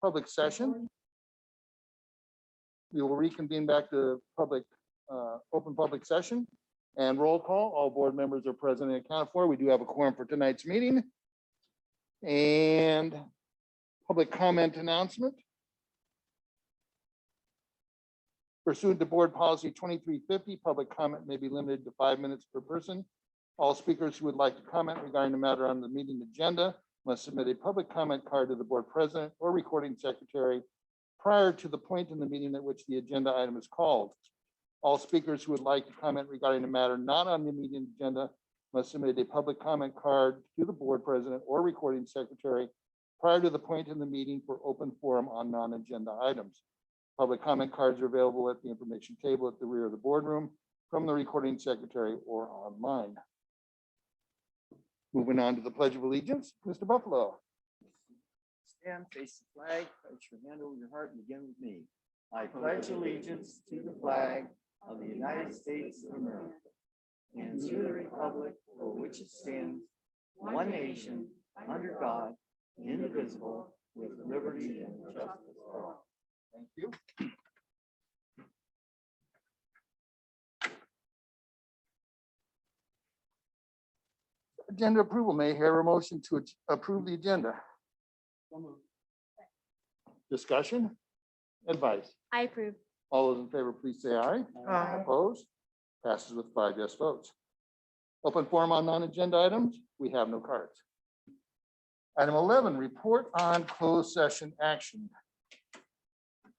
public session. We will reconvene back to open public session and roll call. All board members are present and accounted for. We do have a quorum for tonight's meeting. And public comment announcement. Pursuant to board policy 2350, public comment may be limited to 5 minutes per person. All speakers who would like to comment regarding the matter on the meeting agenda must submit a public comment card to the board president or recording secretary prior to the point in the meeting at which the agenda item is called. All speakers who would like to comment regarding a matter not on the meeting agenda must submit a public comment card to the board president or recording secretary prior to the point in the meeting for open forum on non-agenda items. Public comment cards are available at the information table at the rear of the boardroom from the recording secretary or online. Moving on to the Pledge of Allegiance, Mr. Buffalo. Stand, face the flag, place your hand over your heart and begin with me. I pledge allegiance to the flag of the United States of America and to the republic for which it stands, one nation, under God, indivisible, with liberty and justice for all. Thank you. Agenda approval. May I hear a motion to approve the agenda? Discussion? Advice? I approve. All those in favor, please say aye. Aye. Opposed? Passes with 5 yes votes. Open forum on non-agenda items. We have no cards. Item 11, report on closed session action.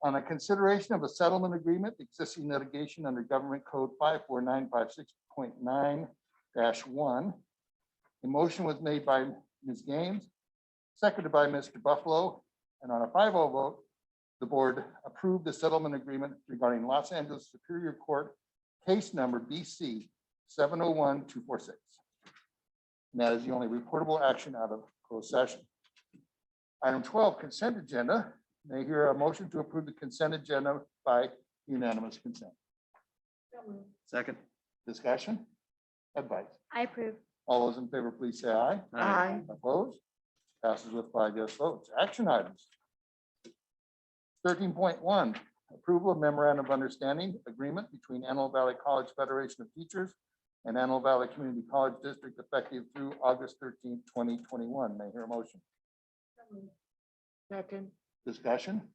On a consideration of a settlement agreement, existing litigation under Government Code 54956.9-1. A motion was made by Ms. Gaines, seconded by Mr. Buffalo, and on a 5-0 vote, the board approved the settlement agreement regarding Los Angeles Superior Court case number BC 701246. And that is the only reportable action out of closed session. Item 12, consent agenda. May I hear a motion to approve the consent agenda by unanimous consent? Second. Discussion? Advice? I approve. All those in favor, please say aye. Aye. Opposed? Passes with 5 yes votes. Action items. 13.1, approval of memorandum of understanding agreement between Antelope Valley College Federation of Teachers and Antelope Valley Community College District effective through August 13th, 2021. May I hear a motion? Second. Discussion?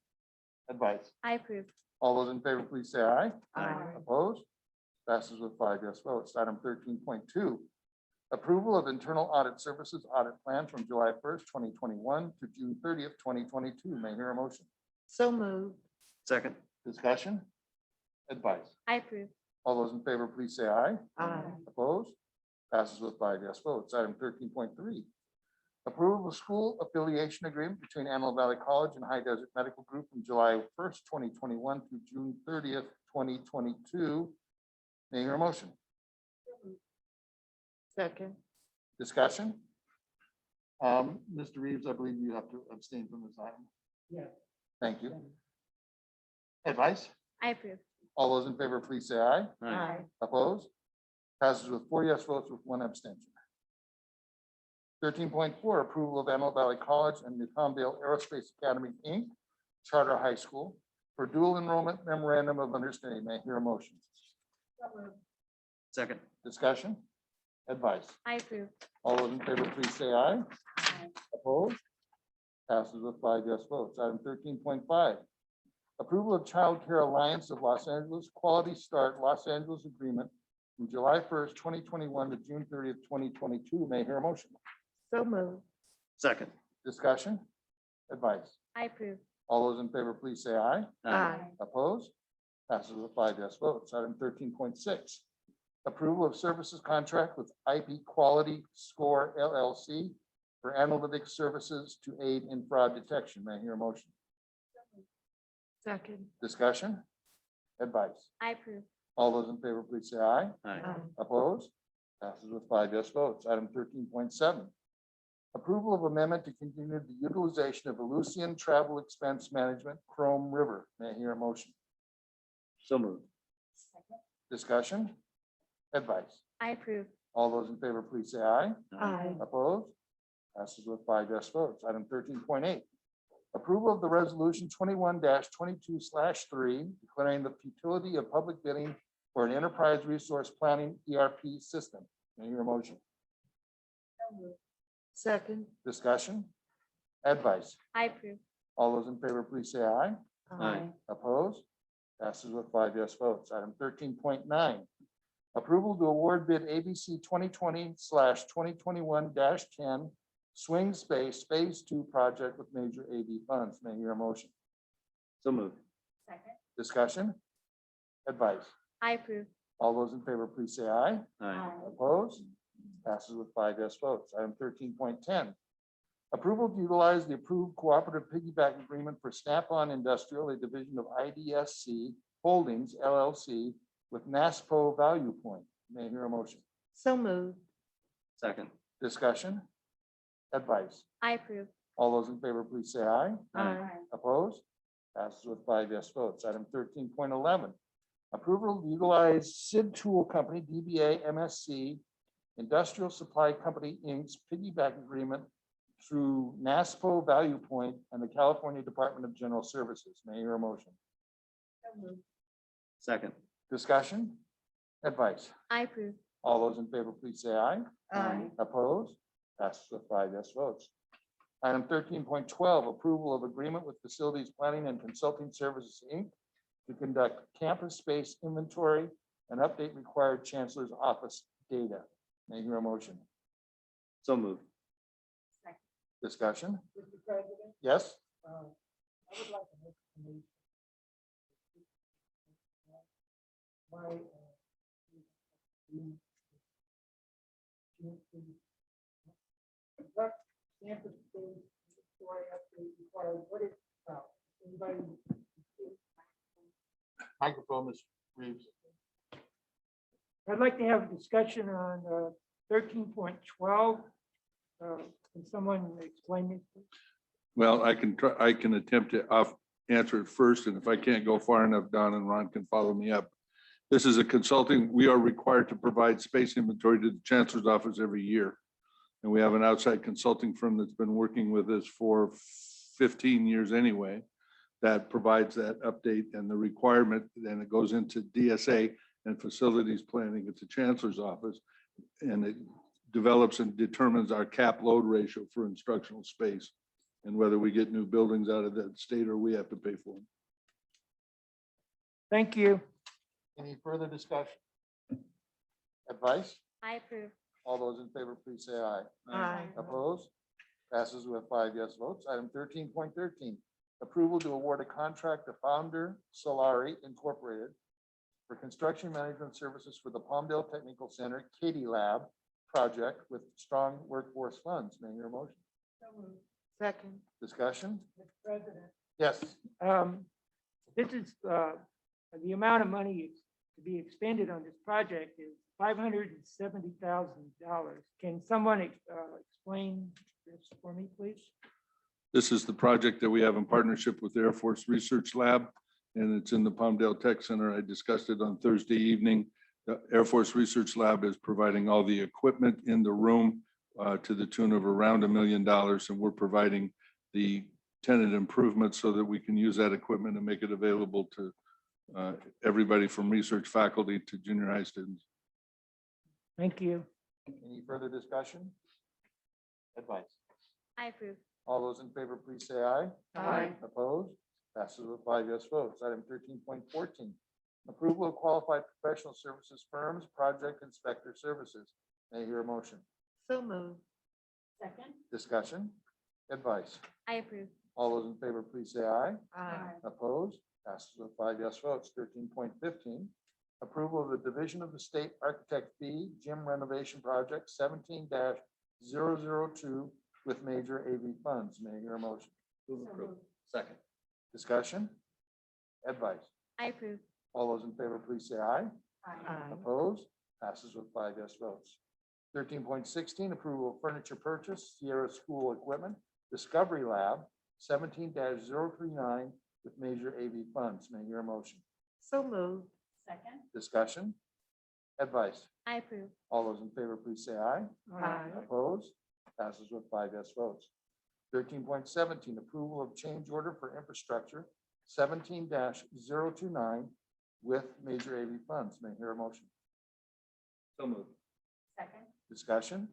Advice? I approve. All those in favor, please say aye. Aye. Opposed? Passes with 5 yes votes. Item 13.2, approval of internal audit services audit plan from July 1st, 2021 to June 30th, 2022. May I hear a motion? So moved. Second. Discussion? Advice? I approve. All those in favor, please say aye. Aye. Opposed? Passes with 5 yes votes. Item 13.3, approval of school affiliation agreement between Antelope Valley College and High Desert Medical Group from July 1st, 2021 to June 30th, 2022. May I hear a motion? Second. Discussion? Mr. Reeves, I believe you have to abstain from this item. Yeah. Thank you. Advice? I approve. All those in favor, please say aye. Aye. Opposed? Passes with 4 yes votes with 1 abstention. 13.4, approval of Antelope Valley College and New Palmdale Aerospace Academy, Inc., Charter High School for dual enrollment memorandum of understanding. May I hear a motion? Second. Discussion? Advice? I approve. All those in favor, please say aye. Aye. Opposed? Passes with 5 yes votes. Item 13.5, approval of Child Care Alliance of Los Angeles Quality Start Los Angeles Agreement from July 1st, 2021 to June 30th, 2022. May I hear a motion? So moved. Second. Discussion? Advice? I approve. All those in favor, please say aye. Aye. Opposed? Passes with 5 yes votes. Item 13.6, approval of services contract with IP Quality Score LLC for analytic services to aid in fraud detection. May I hear a motion? Second. Discussion? Advice? I approve. All those in favor, please say aye. Aye. Opposed? Passes with 5 yes votes. Item 13.7, approval of amendment to continue the utilization of Aleutian Travel Expense Management, Chrome River. May I hear a motion? So moved. Discussion? Advice? I approve. All those in favor, please say aye. Aye. Opposed? Passes with 5 yes votes. Item 13.8, Approval of the resolution 21-22/3 declaring the futility of public bidding for an enterprise resource planning ERP system. May I hear a motion? Second. Discussion? Advice? I approve. All those in favor, please say aye. Aye. Opposed? Passes with 5 yes votes. Item 13.9. Approval to award bid ABC 2020/2021-10 Swing Space Phase 2 project with major AV funds. May I hear a motion? So moved. Second. Discussion? Advice? I approve. All those in favor, please say aye. Aye. Opposed? Passes with 5 yes votes. Item 13.10. Approval to utilize the approved cooperative piggyback agreement for Snap-on Industrial, a division of IDSC Holdings LLC with NASPO Value Point. May I hear a motion? So moved. Second. Discussion? Advice? I approve. All those in favor, please say aye. Aye. Opposed? Passes with 5 yes votes. Item 13.11. Approval to utilize SID Tool Company, DBA MSC, Industrial Supply Company, Inc.'s piggyback agreement through NASPO Value Point and the California Department of General Services. May I hear a motion? Second. Discussion? Advice? I approve. All those in favor, please say aye. Aye. Opposed? Passes with 5 yes votes. Item 13.12, approval of agreement with Facilities Planning and Consulting Services, Inc. to conduct campus space inventory and update required Chancellor's Office data. May I hear a motion? So moved. Discussion? Mr. President, Yes? I would like an explanation. My, what campus space story update required, what is it about? Anybody? Microphone, Mr. Reeves. I'd like to have a discussion on 13.12. Can someone explain it? Please? Well, I can try, I can attempt to answer it first, and if I can't go far enough, Don and Ron can follow me up. This is a consulting, we are required to provide space inventory to the Chancellor's Office every year. And we have an outside consulting firm that's been working with us for 15 years anyway, that provides that update and the requirement, and it goes into DSA and facilities planning at the Chancellor's Office. And it develops and determines our cap load ratio for instructional space and whether we get new buildings out of that state or we have to pay for them. Thank you. Any further discussion? Advice? I approve. All those in favor, please say aye. Aye. Opposed? Passes with 5 yes votes. Item 13.13, approval to award a contract to Founder Solari Incorporated for construction management services for the Palmdale Technical Center Katie Lab project with strong workforce funds. May I hear a motion? Second. Discussion? Mr. President, Yes. this is, the amount of money to be expended on this project is $570,000. Can someone explain this for me, please? This is the project that we have in partnership with the Air Force Research Lab, and it's in the Palmdale Tech Center. I discussed it on Thursday evening. The Air Force Research Lab is providing all the equipment in the room to the tune of around $1 million, and we're providing the tenant improvements so that we can use that equipment and make it available to everybody from research faculty to junior high students. Thank you. Any further discussion? Advice? I approve. All those in favor, please say aye. Aye. Opposed? Passes with 5 yes votes. Item 13.14, approval of qualified professional services firms, project inspector services. May I hear a motion? So moved. Second. Discussion? Advice? I approve. All those in favor, please say aye. Aye. Opposed? Passes with 5 yes votes. 13.15, approval of the Division of the State Architect Fee Gym Renovation Project 17-002 with major AV funds. May I hear a motion? Second. Discussion? Advice? I approve. All those in favor, please say aye. Aye. Opposed? Passes with 5 yes votes. 13.16, approval of furniture purchase, Sierra School Equipment, Discovery Lab, 17-039 with major AV funds. May I hear a motion? So moved. Second. Discussion? Advice? I approve. All those in favor, please say aye. Aye. Opposed? Passes with 5 yes votes. 13.17, approval of change order for infrastructure 17-029 with major AV funds. May I hear a motion? So moved. Second. Discussion?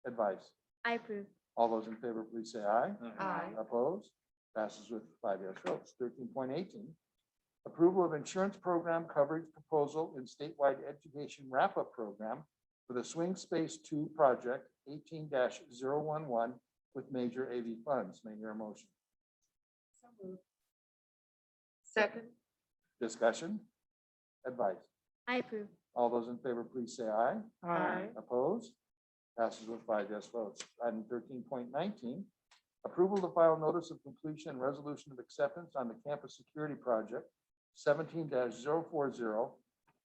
Advice? I approve. All those in favor, please say aye. Aye. Opposed? Passes with 5 yes votes. 13.18, approval of insurance program coverage proposal in statewide education wrap-up program for the Swing Space 2 project 18-011 with major AV funds. May I hear a motion? So moved. Second. Discussion? Advice? I approve. All those in favor, please say aye. Aye. Opposed? Passes with 5 yes votes. Item 13.19, approval to file notice of completion and resolution of acceptance on the campus security project 17-040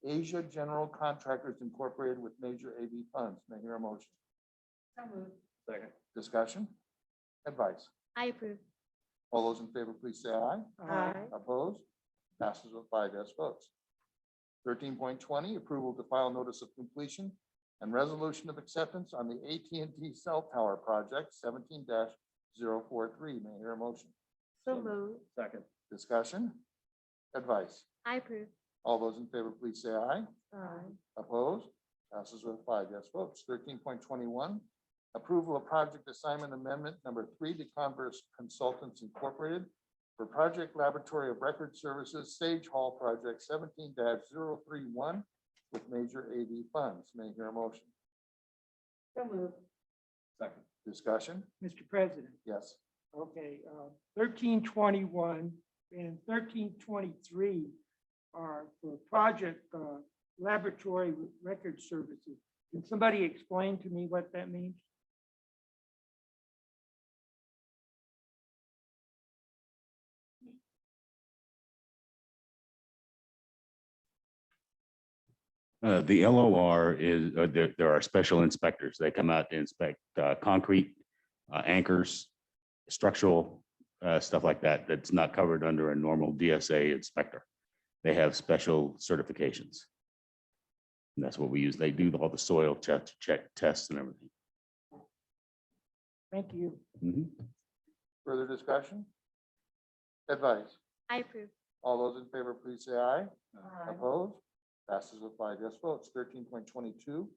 Asia General Contractors Incorporated with major AV funds. May I hear a motion? So moved. Second. Discussion? Advice? I approve. All those in favor, please say aye. Aye. Opposed? Passes with 5 yes votes. 13.20, approval to file notice of completion and resolution of acceptance on the AT&T cell tower project 17-043. May I hear a motion? So moved. Second. Discussion? Advice? I approve. All those in favor, please say aye. Aye. Opposed? Passes with 5 yes votes. 13.21, approval of project assignment amendment number 3 to Converse Consultants Incorporated for project laboratory of record services Sage Hall project 17-031 with major AV funds. May I hear a motion? So moved. Second. Discussion? Mr. President, Yes. okay, 1321 and 1323 are for project laboratory record services. Can somebody explain to me what that means? The LOR is, there are special inspectors. They come out to inspect concrete, anchors, structural stuff like that, that's not covered under a normal DSA inspector. They have special certifications. And that's what we use. They do all the soil check tests and everything. Thank you. Mhm. Further discussion? Advice? I approve. All those in favor, please say aye. Aye. Opposed? Passes with 5 yes votes. 13.22,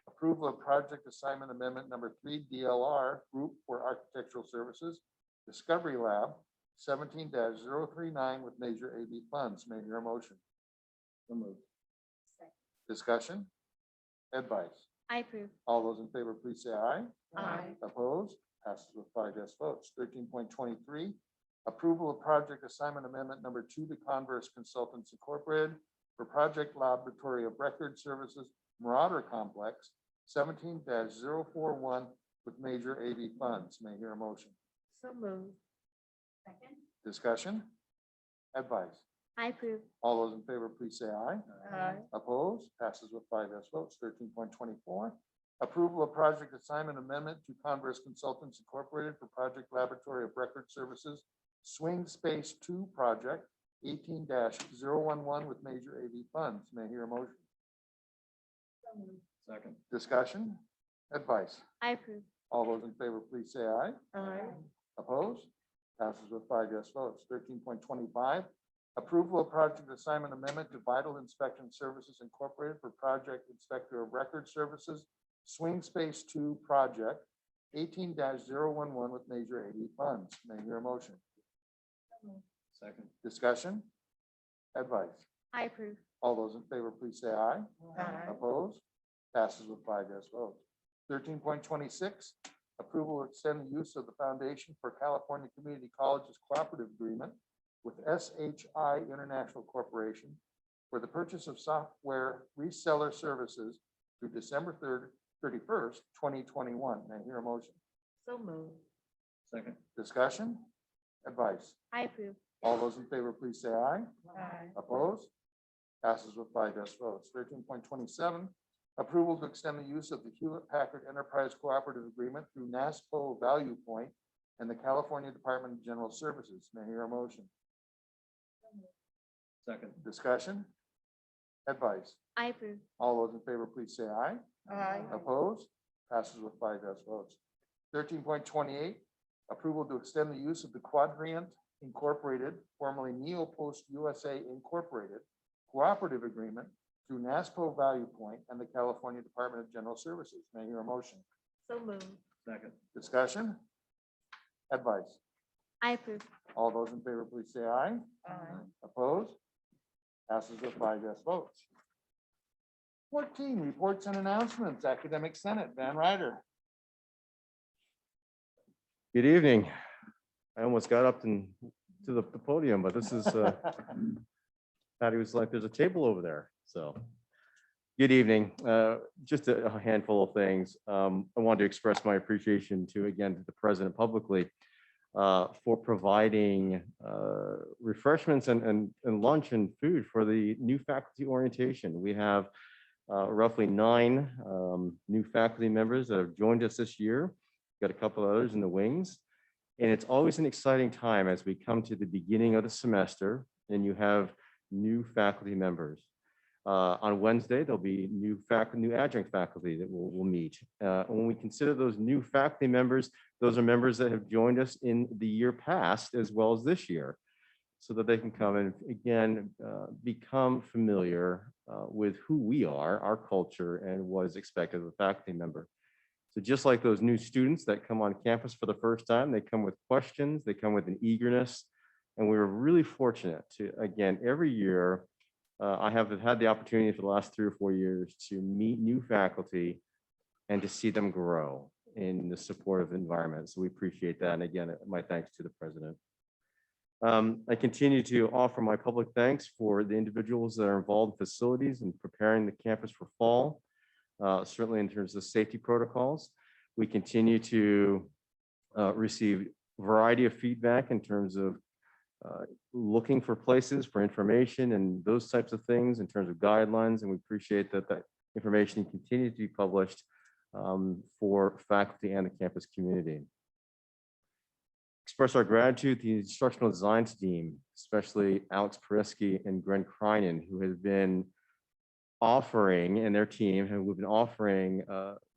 approval of project assignment amendment number 3 DLR Group for Architectural Services Discovery Lab 17-039 with major AV funds. May I hear a motion? So moved. Discussion? Advice? I approve. All those in favor, please say aye. Aye. Opposed? Passes with 5 yes votes. 13.23, approval of project assignment amendment number 2 to Converse Consultants Incorporated for project laboratory of record services Marauder Complex 17-041 with major AV funds. May I hear a motion? So moved. Second. Discussion? Advice? I approve. All those in favor, please say aye. Aye. Opposed? Passes with 5 yes votes. 13.24, approval of project assignment amendment to Converse Consultants Incorporated for project laboratory of record services Swing Space 2 project 18-011 with major AV funds. May I hear a motion? So moved. Second. Discussion? Advice? I approve. All those in favor, please say aye. Aye. Opposed? Passes with 5 yes votes. 13.25, approval of project assignment amendment to Vital Inspection Services Incorporated for project inspector of record services Swing Space 2 project 18-011 with major AV funds. May I hear a motion? Second. Discussion? Advice? I approve. All those in favor, please say aye. Aye. Opposed? Passes with 5 yes votes. 13.26, approval to extend the use of the Foundation for California Community Colleges Cooperative Agreement with SHI International Corporation for the purchase of software reseller services through December 31st, 2021. May I hear a motion? So moved. Second. Discussion? Advice? I approve. All those in favor, please say aye. Aye. Opposed? Passes with 5 yes votes. 13.27, approval to extend the use of the Hewlett Packard Enterprise Cooperative Agreement through NASPO Value Point and the California Department of General Services. May I hear a motion? Second. Discussion? Advice? I approve. All those in favor, please say aye. Aye. Opposed? Passes with 5 yes votes. 13.28, Approval to extend the use of the Quadrant Incorporated, formerly Neopost USA Incorporated, cooperative agreement through NASPO Value Point and the California Department of General Services. May I hear a motion? So moved. Second. Discussion? Advice? I approve. All those in favor, please say aye. Aye. Opposed? Passes with 5 yes votes. 14, reports and announcements. Academic Senate, Van Ryder. Good evening. I almost got up to the podium, but this is, Patty was like, there's a table over there, so. Good evening. Just a handful of things. I wanted to express my appreciation to the president publicly for providing refreshments and lunch and food for the new faculty orientation. We have roughly 9 new faculty members that have joined us this year. Got a couple others in the wings. And it's always an exciting time as we come to the beginning of the semester and you have new faculty members. On Wednesday, there'll be new adjunct faculty that we'll meet. When we consider those new faculty members, those are members that have joined us in the year past as well as this year, so that they can come and again become familiar with who we are, our culture, and what is expected of a faculty member. So just like those new students that come on campus for the first time, they come with questions, they come with an eagerness, and we were really fortunate to, again, every year, I have had the opportunity for the last 3 or 4 years to meet new faculty and to see them grow in the supportive environment. So we appreciate that. And again, my thanks to the president. I continue to offer my public thanks for the individuals that are involved in facilities and preparing the campus for fall, certainly in terms of safety protocols. We continue to receive a variety of feedback in terms of looking for places for information and those types of things in terms of guidelines. And we appreciate that that information continues to be published for faculty and the campus community. Express our gratitude to the instructional design team, especially Alex Pereski and Gren Kreinen, who has been offering, and their team who have been offering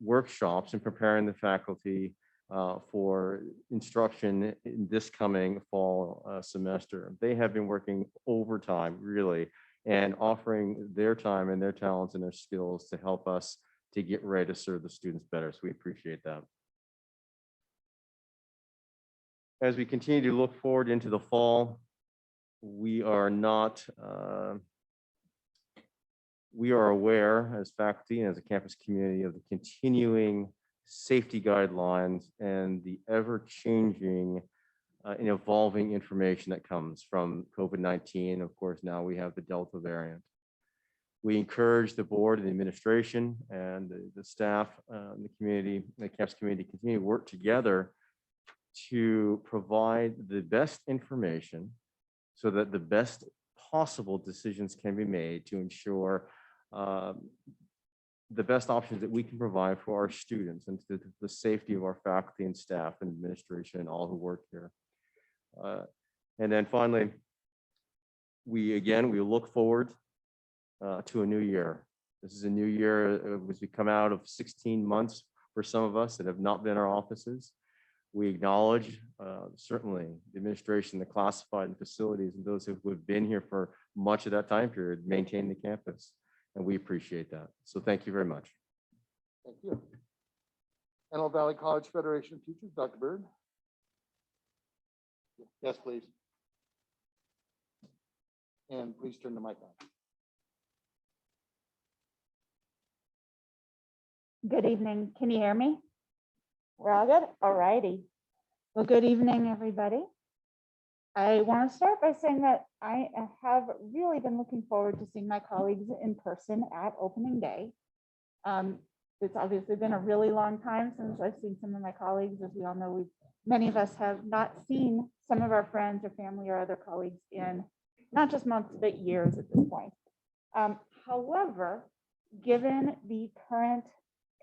workshops and preparing the faculty for instruction in this coming fall semester. They have been working overtime, really, and offering their time and their talents and their skills to help us to get ready to serve the students better. So we appreciate that. As we continue to look forward into the fall, we are aware as faculty and as a campus community of the continuing safety guidelines and the ever-changing and evolving information that comes from COVID-19. Of course, now we have the Delta variant. We encourage the board and the administration and the staff, the community, the campus community, continue to work together to provide the best information so that the best possible decisions can be made to ensure the best options that we can provide for our students and to the safety of our faculty and staff and administration and all who work here. And then finally, we look forward to a new year. This is a new year as we come out of 16 months for some of us that have not been in our offices. We acknowledge certainly the administration, the classified and facilities, and those who have been here for much of that time period, maintain the campus. And we appreciate that. So thank you very much. Thank you. Antelope Valley College Federation of Teachers, Dr. Bird. Yes, please. And please turn the mic on. Good evening. Can you hear me? We're all good? All righty. Well, good evening, everybody. I want to start by saying that I have really been looking forward to seeing my colleagues in person at opening day. It's obviously been a really long time since I've seen some of my colleagues. As we all know, many of us have not seen some of our friends or family or other colleagues in not just months, but years at this point. However, given the current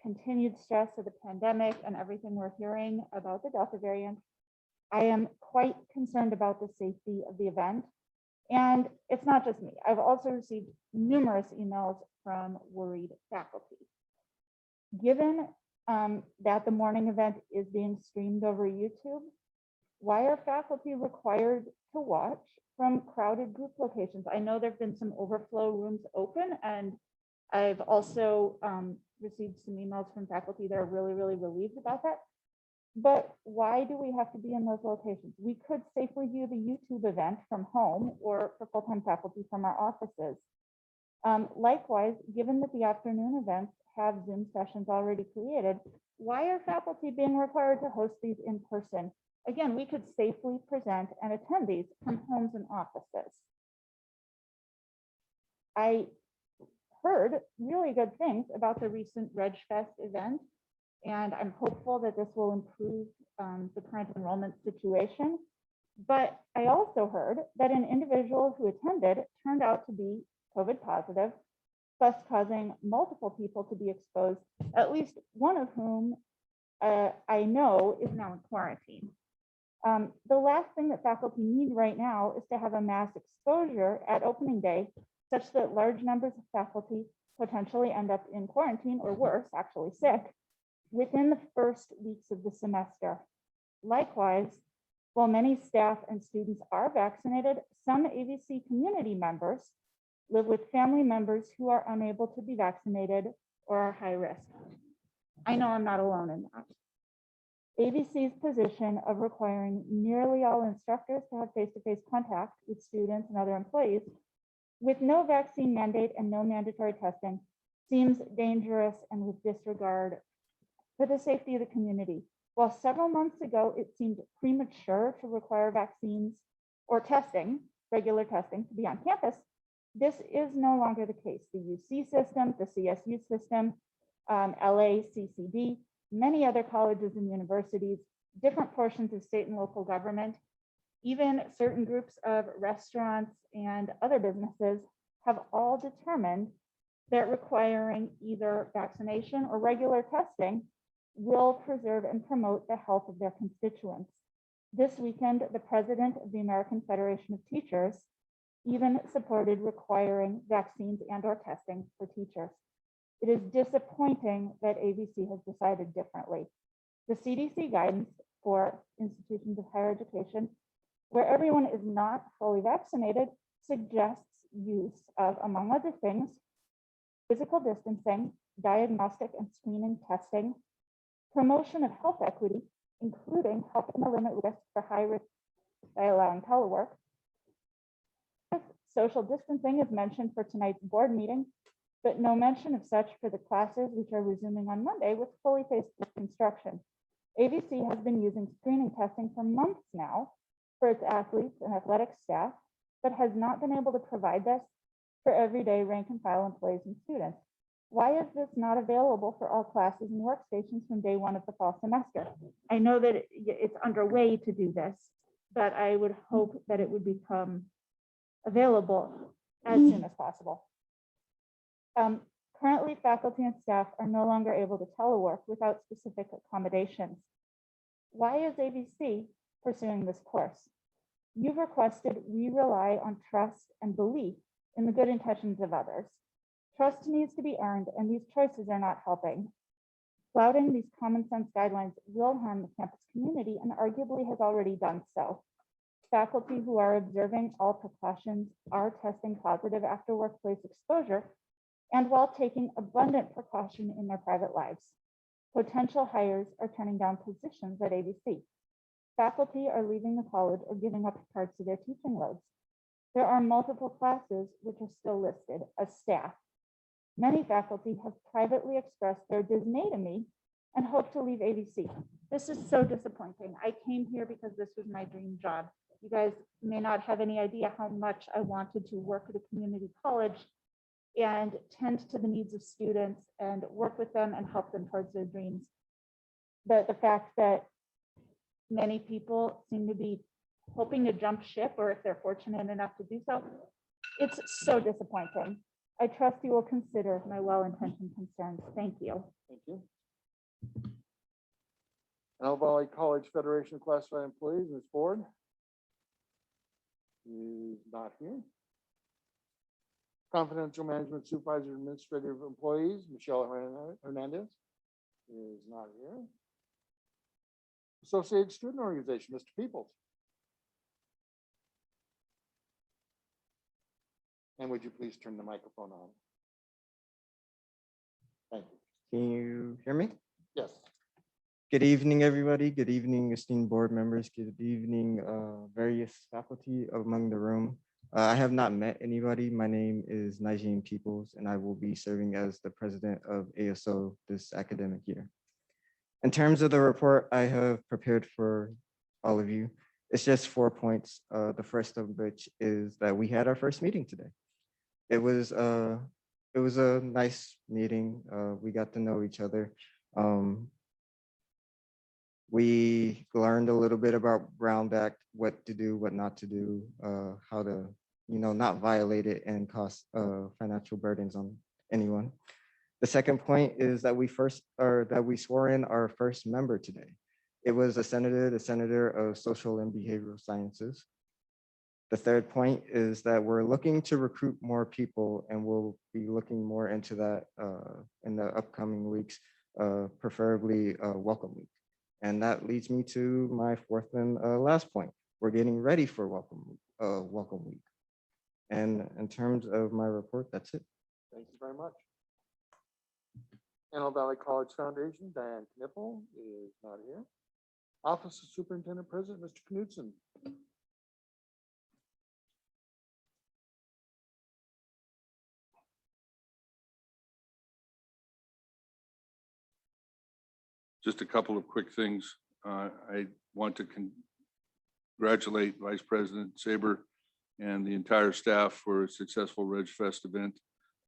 continued stress of the pandemic and everything we're hearing about the Delta variant, I am quite concerned about the safety of the event. And it's not just me. I've also received numerous emails from worried faculty. Given that the morning event is being streamed over YouTube, Why are faculty required to watch from crowded group locations? I know there've been some overflow rooms open, and I've also received some emails from faculty that are really, really relieved about that. But why do we have to be in those locations? We could safely view the YouTube event from home or for full-time faculty from our offices. Likewise, given that the afternoon events have Zoom sessions already created, why are faculty being required to host these in person? Again, we could safely present and attend these from homes and offices. I heard really good things about the recent RegFest event, and I'm hopeful that this will improve the current enrollment situation. But I also heard that an individual who attended turned out to be COVID positive, thus causing multiple people to be exposed, at least one of whom I know is now in quarantine. The last thing that faculty need right now is to have a mass exposure at opening day, such that large numbers of faculty potentially end up in quarantine or worse, actually sick, within the first weeks of the semester. Likewise, while many staff and students are vaccinated, some AVC community members live with family members who are unable to be vaccinated or are high risk. I know I'm not alone in that. AVC's position of requiring nearly all instructors to have face-to-face contact with students and other employees with no vaccine mandate and no mandatory testing seems dangerous and with disregard for the safety of the community. While several months ago, it seemed premature to require vaccines or testing, regular testing, to be on campus, this is no longer the case. The UC system, the CSU system, LA, CCD, many other colleges and universities, different portions of state and local government, even certain groups of restaurants and other businesses have all determined that requiring either vaccination or regular testing will preserve and promote the health of their constituents. This weekend, the president of the American Federation of Teachers even supported requiring vaccines and/or testing for teachers. It is disappointing that AVC has decided differently. The CDC guidance for institutions of higher education, where everyone is not fully vaccinated, suggests use of, among other things, physical distancing, diagnostic and screening testing, promotion of health equity, including helping to limit risk for high risk by allowing telework. Social distancing is mentioned for tonight's board meeting, but no mention of such for the classes which are resuming on Monday with fully face-to-face instruction. AVC has been using screening testing for months now for its athletes and athletic staff, but has not been able to provide this for everyday rank and file employees and students. Why is this not available for all classes and workstations from day one of the fall semester? I know that it's underway to do this, but I would hope that it would become available as soon as possible. Currently, faculty and staff are no longer able to telework without specific accommodations. Why is AVC pursuing this course? You've requested we rely on trust and belief in the good intentions of others. Trust needs to be earned, and these choices are not helping. Flouting these common sense guidelines will harm the campus community and arguably has already done so. Faculty who are observing all precautions are testing positive after workplace exposure and while taking abundant precaution in their private lives. Potential hires are turning down positions at ABC. Faculty are leaving the college or giving up parts of their teaching loads. There are multiple classes which are still listed as staff. Many faculty have privately expressed their dismay to me and hope to leave ABC. This is so disappointing. I came here because this was my dream job. You guys may not have any idea how much I wanted to work at a community college and tend to the needs of students and work with them and help them towards their dreams. But the fact that many people seem to be hoping to jump ship, or if they're fortunate enough to do so, it's so disappointing. I trust you will consider my well-intentioned concerns. Thank you. Thank you. Antelope Valley College Federation of Classified Employees, Ms. Ford. Is not here. Confidential Management Supervisor Administrative Employees, Michelle Hernandez, is not here. Associated Student Organization, Mr. Peoples. And would you please turn the microphone on? Thank you. Can you hear me? Yes. Good evening, everybody. Good evening, esteemed board members. Good evening, various faculty among the room. I have not met anybody. My name is Najim Peoples, and I will be serving as the president of ASO this academic year. In terms of the report I have prepared for all of you, it's just 4 points. The first of which is that we had our first meeting today. It was a nice meeting. We got to know each other. We learned a little bit about Brown Act, what to do, what not to do, how to, not violate it and cause financial burdens on anyone. The second point is that we swore in our first member today. It was the senator of social and behavioral sciences. The third point is that we're looking to recruit more people, and we'll be looking more into that in the upcoming weeks, preferably Welcome Week. And that leads me to my fourth and last point. We're getting ready for Welcome Week. And in terms of my report, that's it. Thank you very much. Antelope Valley College Foundation, Diane Knippel is not here. Office of Superintendent President, Mr. Knudsen. Just a couple of quick things. I want to congratulate Vice President Saber and the entire staff for a successful Reg Fest event.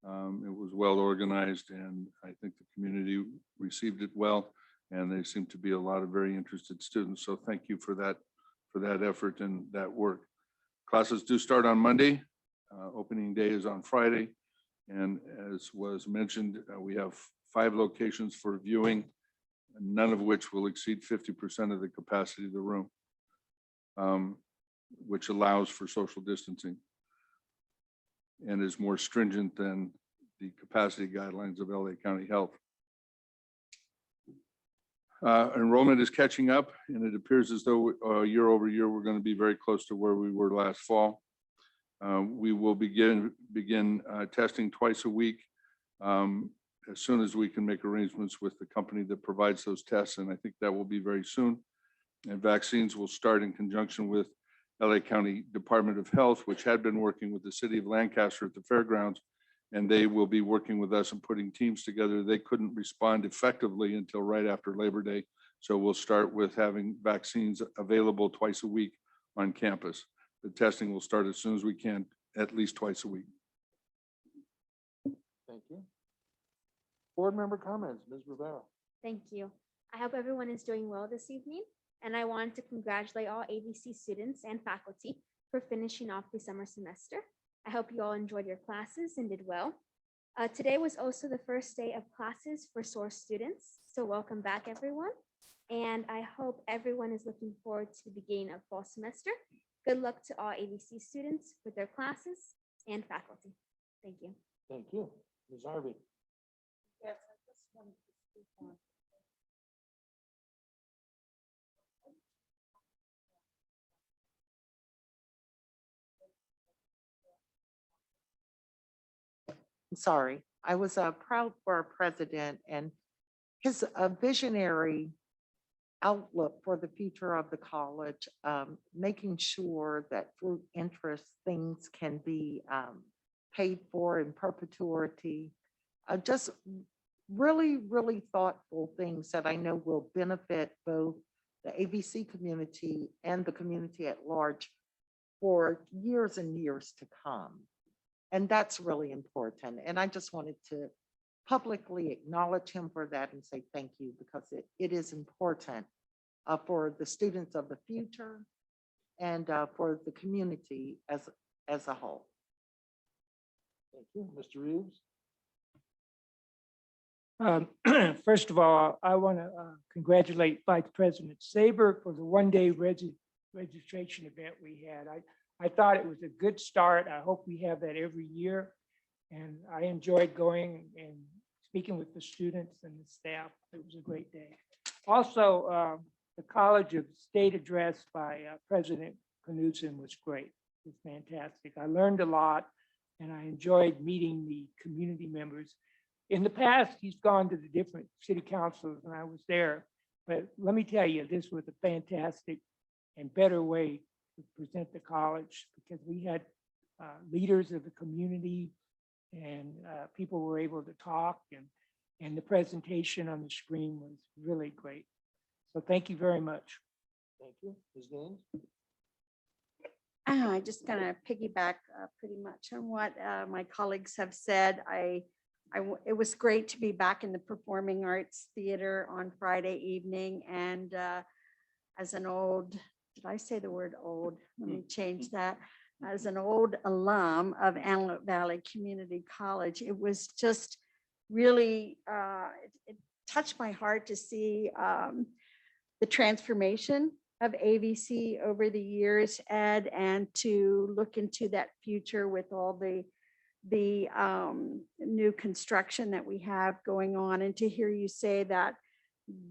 It was well organized, and I think the community received it well, and there seemed to be a lot of very interested students. So thank you for that effort and that work. Classes do start on Monday. Opening day is on Friday. And as was mentioned, we have 5 locations for viewing, none of which will exceed 50% of the capacity of the room, which allows for social distancing and is more stringent than the capacity guidelines of LA County Health. Enrollment is catching up, and it appears as though year over year, we're going to be very close to where we were last fall. We will begin testing twice a week as soon as we can make arrangements with the company that provides those tests, and I think that will be very soon. And vaccines will start in conjunction with LA County Department of Health, which had been working with the city of Lancaster at the fairgrounds, and they will be working with us and putting teams together. They couldn't respond effectively until right after Labor Day. So we'll start with having vaccines available twice a week on campus. The testing will start as soon as we can, at least twice a week. Thank you. Board member comments, Ms. Rivera. Thank you. I hope everyone is doing well this evening, and I want to congratulate all ABC students and faculty for finishing off the summer semester. I hope you all enjoyed your classes and did well. Today was also the first day of classes for SOAR students, so welcome back, everyone. And I hope everyone is looking forward to the beginning of fall semester. Good luck to all ABC students with their classes and faculty. Thank you. Thank you. Ms. Harvey. Yes, I just wanted to speak on. Sorry, I was proud for our president and his visionary outlook for the future of the college, making sure that through interest, things can be paid for in perpetuity. Just really, really thoughtful things that I know will benefit both the ABC community and the community at large for years and years to come. And that's really important. And I just wanted to publicly acknowledge him for that and say thank you, because it is important for the students of the future and for the community as a whole. Thank you. Mr. Reeves. First of all, I want to congratulate Vice President Saber for the one-day registration event we had. I thought it was a good start. I hope we have that every year. And I enjoyed going and speaking with the students and the staff. It was a great day. Also, the College of State address by President Knudsen was great. It was fantastic. I learned a lot and I enjoyed meeting the community members. In the past, he's gone to the different city councils and I was there. But let me tell you, this was a fantastic and better way to present the college because we had leaders of the community and people were able to talk and the presentation on the screen was really great. So thank you very much. Thank you. Ms. Gaines? I just kind of piggyback pretty much on what my colleagues have said. It was great to be back in the Performing Arts Theater on Friday evening. And as an old, did I say the word old? Let me change that. As an old alum of Antelope Valley Community College, it was just really, it touched my heart to see the transformation of AVC over the years, Ed, and to look into that future with all the new construction that we have going on, and to hear you say that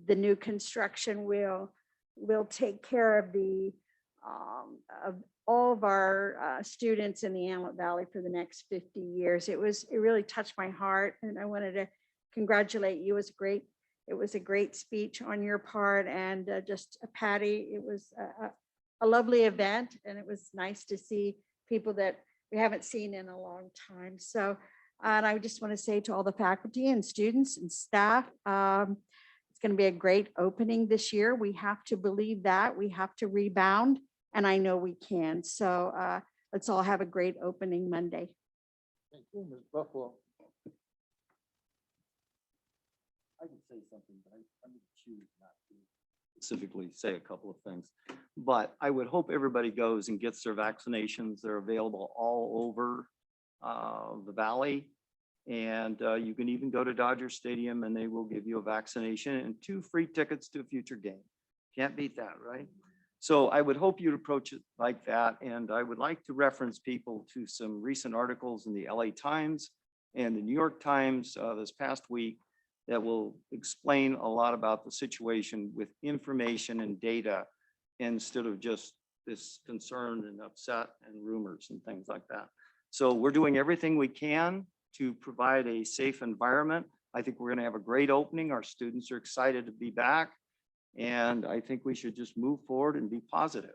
the new construction will take care of of all of our students in the Antelope Valley for the next 50 years. It really touched my heart, and I wanted to congratulate you. It was a great speech on your part, and just Patty, it was a lovely event, and it was nice to see people that we haven't seen in a long time. So, and I just want to say to all the faculty and students and staff, it's going to be a great opening this year. We have to believe that. We have to rebound, and I know we can. So let's all have a great opening Monday. Thank you, Ms. Buffalo. I can say something, but I'm going to choose not to specifically say a couple of things. But I would hope everybody goes and gets their vaccinations. They're available all over the valley. And you can even go to Dodger Stadium and they will give you a vaccination and 2 free tickets to a future game. Can't beat that, right? So I would hope you'd approach it like that. And I would like to reference people to some recent articles in the LA Times and the New York Times this past week that will explain a lot about the situation with information and data instead of just this concern and upset and rumors and things like that. So we're doing everything we can to provide a safe environment. I think we're going to have a great opening. Our students are excited to be back. And I think we should just move forward and be positive.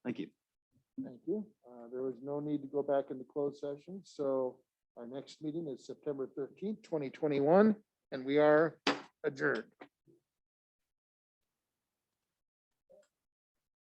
Thank you. Thank you. There was no need to go back into closed session. So our next meeting is September 13th, 2021, and we are adjourned.